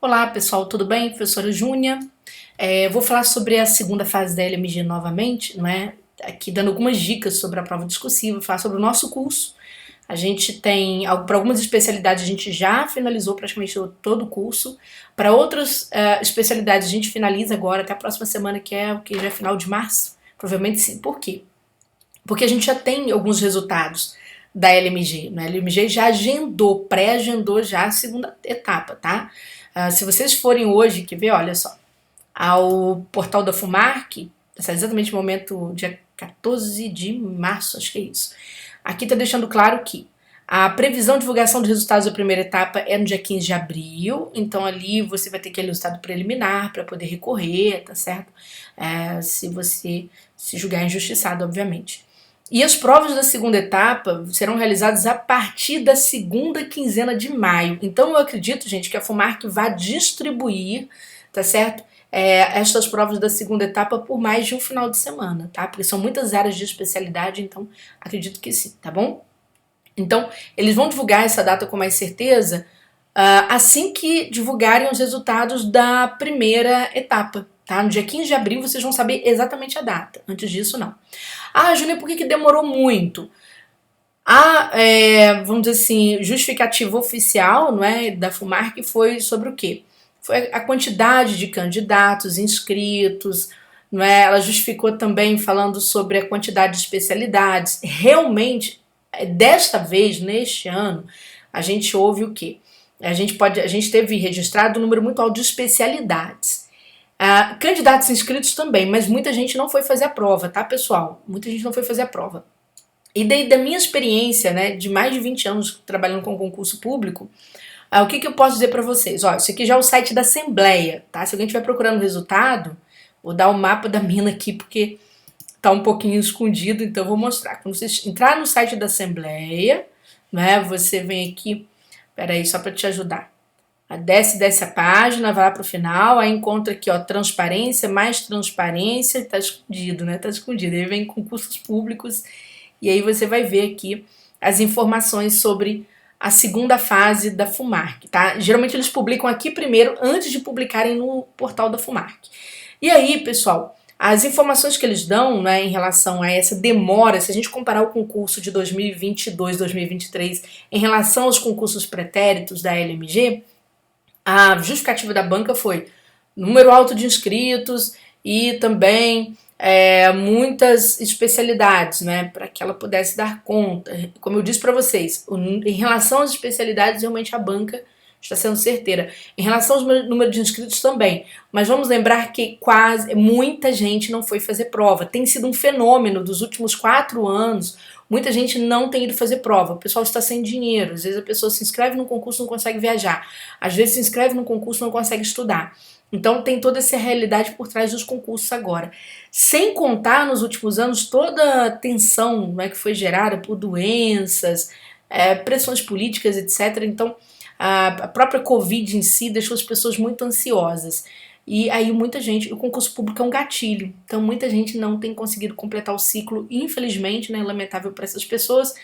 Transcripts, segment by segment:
Olá pessoal, tudo bem? Professora Júnia. Vou falar sobre a segunda fase da LMG novamente, não é? Aqui dando algumas dicas sobre a prova discursiva, falar sobre o nosso curso. A gente tem, para algumas especialidades a gente já finalizou praticamente todo o curso, para outras especialidades a gente finaliza agora até a próxima semana, que é o que já é final de março, provavelmente sim. Por quê? Porque a gente já tem alguns resultados da LMG, né? A LMG já agendou, pré-agendou já a segunda etapa, tá? Se vocês forem hoje, que ver, olha só, ao portal da FUMARC, está exatamente no momento, dia 14 de março, acho que é isso. Aqui está deixando claro que a previsão de divulgação de resultados da primeira etapa é no dia 15 de abril, então ali você vai ter aquele resultado preliminar para poder recorrer, tá certo? Se você se julgar injustiçado, obviamente. E as provas da segunda etapa serão realizadas a partir da segunda quinzena de maio. Então eu acredito, gente, que a FUMARC vai distribuir, tá certo? Estas provas da segunda etapa por mais de um final de semana, tá? Porque são muitas áreas de especialidade, então acredito que sim, tá bom? Então, eles vão divulgar essa data com mais certeza assim que divulgarem os resultados da primeira etapa, tá? No dia 15 de abril vocês vão saber exatamente a data. Antes disso, não. Ah, Júlia, por que demorou muito? Vamos dizer assim, justificativa oficial, não é, da FUMARC foi sobre o quê? Foi a quantidade de candidatos inscritos, não é? Ela justificou também falando sobre a quantidade de especialidades. Realmente, desta vez, neste ano, a gente houve o quê? A gente teve registrado um número muito alto de especialidades. Candidatos inscritos também, mas muita gente não foi fazer a prova, tá, pessoal? Muita gente não foi fazer a prova. E daí, da minha experiência, né, de mais de 20 anos trabalhando com concurso público, o que eu posso dizer para vocês? Ó, isso aqui já é o site da Assembleia, tá? Se alguém estiver procurando resultado, vou dar o mapa da mina aqui, porque tá um pouquinho escondido, então eu vou mostrar. Quando você entrar no site da Assembleia, né, você vem aqui, peraí, só para te ajudar. Desce a página, vai lá pro final, aí encontra aqui, ó, transparência, mais transparência, tá escondido, né? Tá escondido. Aí vem concursos públicos e aí você vai ver aqui as informações sobre a segunda fase da FUMARC, tá? Geralmente eles publicam aqui primeiro, antes de publicarem no portal da FUMARC. E aí, pessoal, as informações que eles dão, né, em relação a essa demora, se a gente comparar o concurso de 2022, 2023 em relação aos concursos pretéritos da LMG, a justificativa da banca foi número alto de inscritos e também muitas especialidades, né, para que ela pudesse dar conta. Como eu disse para vocês, em relação às especialidades, realmente a banca está sendo certeira. Em relação ao número de inscritos também, mas vamos lembrar que muita gente não foi fazer prova. Tem sido um fenômeno dos últimos 4 anos. Muita gente não tem ido fazer prova. O pessoal está sem dinheiro. Às vezes a pessoa se inscreve num concurso e não consegue viajar. Às vezes se inscreve num concurso e não consegue estudar. Então tem toda essa realidade por trás dos concursos agora. Sem contar, nos últimos anos, toda a tensão, né, que foi gerada por doenças, pressões políticas, etc. Então a própria Covid em si deixou as pessoas muito ansiosas. E aí muita gente, o concurso público é um gatilho, então muita gente não tem conseguido completar o ciclo, infelizmente, né, lamentável para essas pessoas,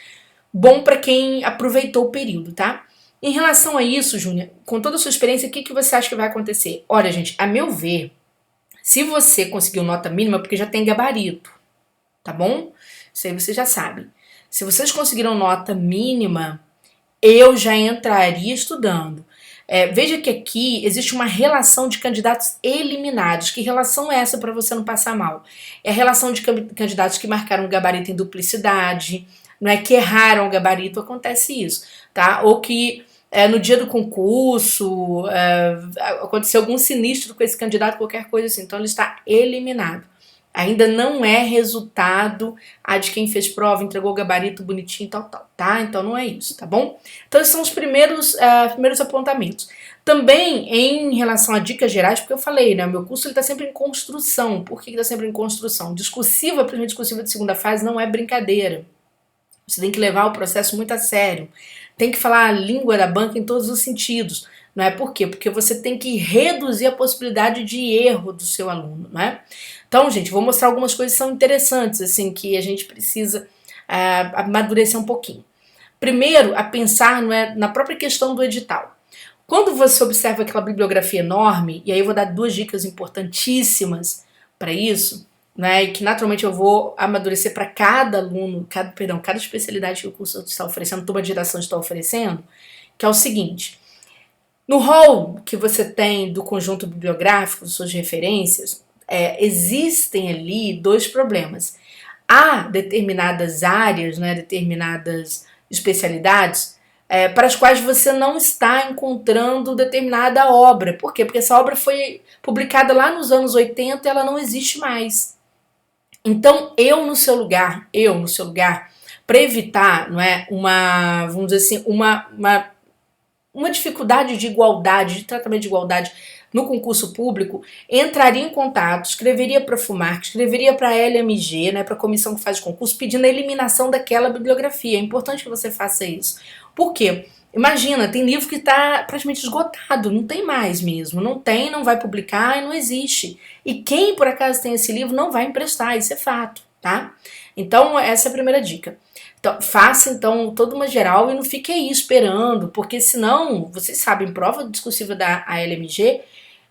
bom para quem aproveitou o período, tá? Em relação a isso, Júnior, com toda a sua experiência, o que você acha que vai acontecer? Olha, gente, a meu ver, se você conseguiu nota mínima, porque já tem gabarito, tá bom? Isso aí você já sabe. Se vocês conseguiram nota mínima, eu já entraria estudando. Veja que aqui existe uma relação de candidatos eliminados. Que relação é essa para você não passar mal? É a relação de candidatos que marcaram o gabarito em duplicidade, não é que erraram o gabarito, acontece isso, tá? Ou que no dia do concurso aconteceu algum sinistro com esse candidato, qualquer coisa assim, então ele está eliminado. Ainda não é resultado de quem fez prova, entregou o gabarito bonitinho e tal, tá? Então não é isso, tá bom? Então esses são os primeiros apontamentos. Também em relação a dicas gerais, porque eu falei, né? O meu curso está sempre em construção. Por que está sempre em construção? Discursiva, a primeira discursiva de segunda fase não é brincadeira. Você tem que levar o processo muito a sério. Tem que falar a língua da banca em todos os sentidos. Não é por quê? Porque você tem que reduzir a possibilidade de erro do seu aluno, não é? Então, gente, vou mostrar algumas coisas que são interessantes, assim, que a gente precisa amadurecer um pouquinho. Primeiro, a pensar, não é, na própria questão do edital. Quando você observa aquela bibliografia enorme, e aí eu vou dar 2 dicas importantíssimas para isso, né, e que naturalmente eu vou amadurecer para cada aluno, cada especialidade que o curso está oferecendo, turma de redação está oferecendo, que é o seguinte: no hall que você tem do conjunto bibliográfico, suas referências, existem ali 2 problemas. Há determinadas áreas, né, determinadas especialidades para as quais você não está encontrando determinada obra. Por quê? Porque essa obra foi publicada lá nos anos 80 e ela não existe mais. Então, eu no seu lugar, para evitar, não é, vamos dizer assim, uma dificuldade de igualdade, de tratamento de igualdade no concurso público, entraria em contato, escreveria para a FUMARC, escreveria para a LMG, né, para a comissão que faz o concurso, pedindo a eliminação daquela bibliografia. É importante que você faça isso. Por quê? Imagina, tem livro que está praticamente esgotado, não tem mais mesmo, não tem, não vai publicar e não existe. E quem por acaso tem esse livro não vai emprestar, isso é fato, tá? Então essa é a primeira dica. Então, faça então toda uma geral e não fique aí esperando, porque senão, vocês sabem, prova discursiva da ALMG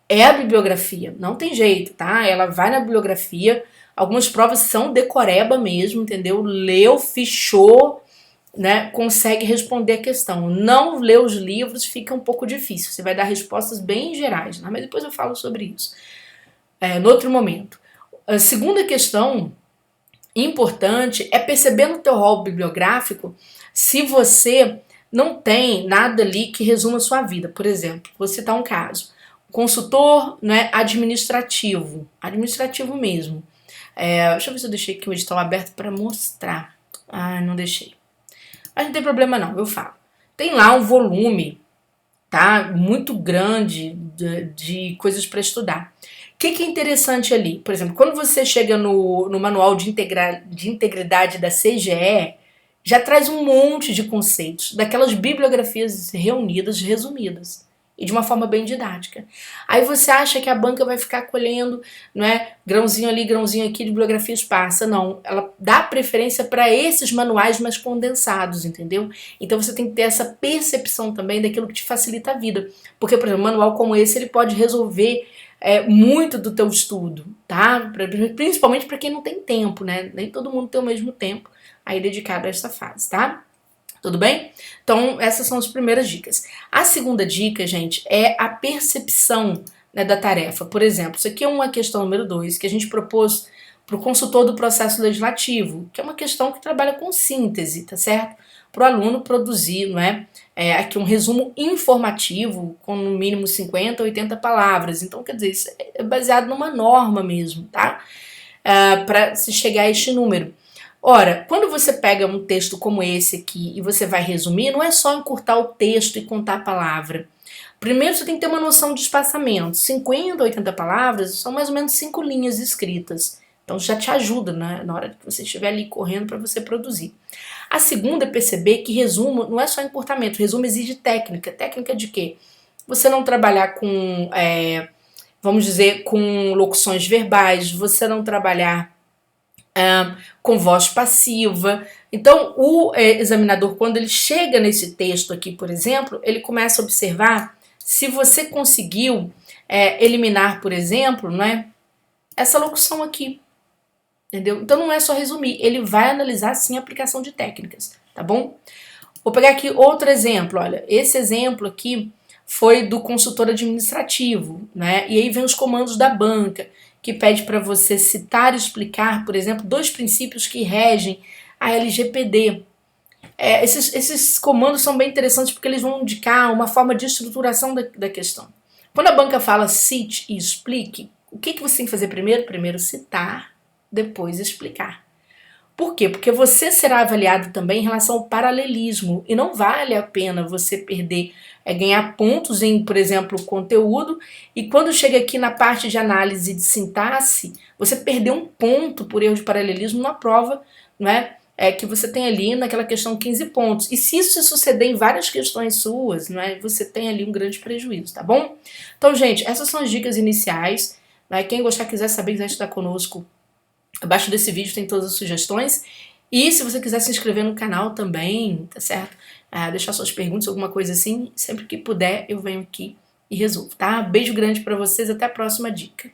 é a bibliografia, não tem jeito, tá? Ela vai na bibliografia, algumas provas são decoreba mesmo, entendeu? Leu, fichou, né? Consegue responder a questão. Não lê os livros, fica um pouco difícil, você vai dar respostas bem gerais, né? Mas depois eu falo sobre isso, no outro momento. A segunda questão importante é perceber no teu rol bibliográfico se você não tem nada ali que resuma a sua vida. Por exemplo, vou citar um caso. Consultor, né, administrativo mesmo. Deixa eu ver se eu deixei aqui o edital aberto para mostrar. Ah, não deixei. Mas não tem problema não, eu falo. Tem lá um volume, tá, muito grande de coisas para estudar. O que é interessante ali? Por exemplo, quando você chega no manual de integridade da CGE, já traz um monte de conceitos, daquelas bibliografias reunidas, resumidas, e de uma forma bem didática. Aí você acha que a banca vai ficar colhendo, não é, grãozinho ali, grãozinho aqui de bibliografia esparsa. Não, ela dá preferência para esses manuais mais condensados, entendeu? Então você tem que ter essa percepção também daquilo que te facilita a vida. Porque, por exemplo, um manual como esse, ele pode resolver muito do teu estudo, tá? Principalmente para quem não tem tempo, né? Nem todo mundo tem o mesmo tempo aí dedicado a essa fase, tá? Tudo bem? Então, essas são as primeiras dicas. A segunda dica, gente, é a percepção, né, da tarefa. Por exemplo, isso aqui é uma questão número 2 que a gente propôs para o consultor do processo legislativo, que é uma questão que trabalha com síntese, tá certo? Para o aluno produzir, não é? Aqui um resumo informativo com no mínimo 50, 80 palavras. Então, quer dizer, isso é baseado numa norma mesmo, tá? Para se chegar a este número. Ora, quando você pega um texto como esse aqui e você vai resumir, não é só encurtar o texto e contar a palavra. Primeiro você tem que ter uma noção de espaçamento. 50, 80 palavras são mais ou menos 5 linhas escritas. Então já te ajuda, né, na hora que você estiver ali correndo para você produzir. A segunda é perceber que resumo não é só encurtamento, resumo exige técnica. Técnica de quê? Você não trabalhar com, vamos dizer, com locuções verbais, você não trabalhar com voz passiva. Então o examinador, quando ele chega nesse texto aqui, por exemplo, ele começa a observar se você conseguiu eliminar, por exemplo, né, essa locução aqui. Entendeu? Então não é só resumir, ele vai analisar sim a aplicação de técnicas, tá bom? Vou pegar aqui outro exemplo, olha, esse exemplo aqui foi do consultor administrativo, né? E aí vem os comandos da banca, que pede para você citar e explicar, por exemplo, 2 princípios que regem a LGPD. Esses comandos são bem interessantes porque eles vão indicar uma forma de estruturação da questão. Quando a banca fala cite e explique, o que você tem que fazer primeiro? Primeiro citar, depois explicar. Por quê? Porque você será avaliado também em relação ao paralelismo e não vale a pena você perder, ganhar pontos em, por exemplo, conteúdo e quando chega aqui na parte de análise de sintaxe, você perder um ponto por erro de paralelismo na prova, não é? Que você tem ali naquela questão 15 pontos. E se isso suceder em várias questões suas, não é? Você tem ali um grande prejuízo, tá bom? Então, gente, essas são as dicas iniciais. Né? Quem gostar, quiser saber, quiser estudar conosco, abaixo desse vídeo tem todas as sugestões. E se você quiser se inscrever no canal também, tá certo? deixar suas perguntas, alguma coisa assim. Sempre que puder, eu venho aqui e resolvo, tá? Beijo grande pra vocês, até a próxima dica.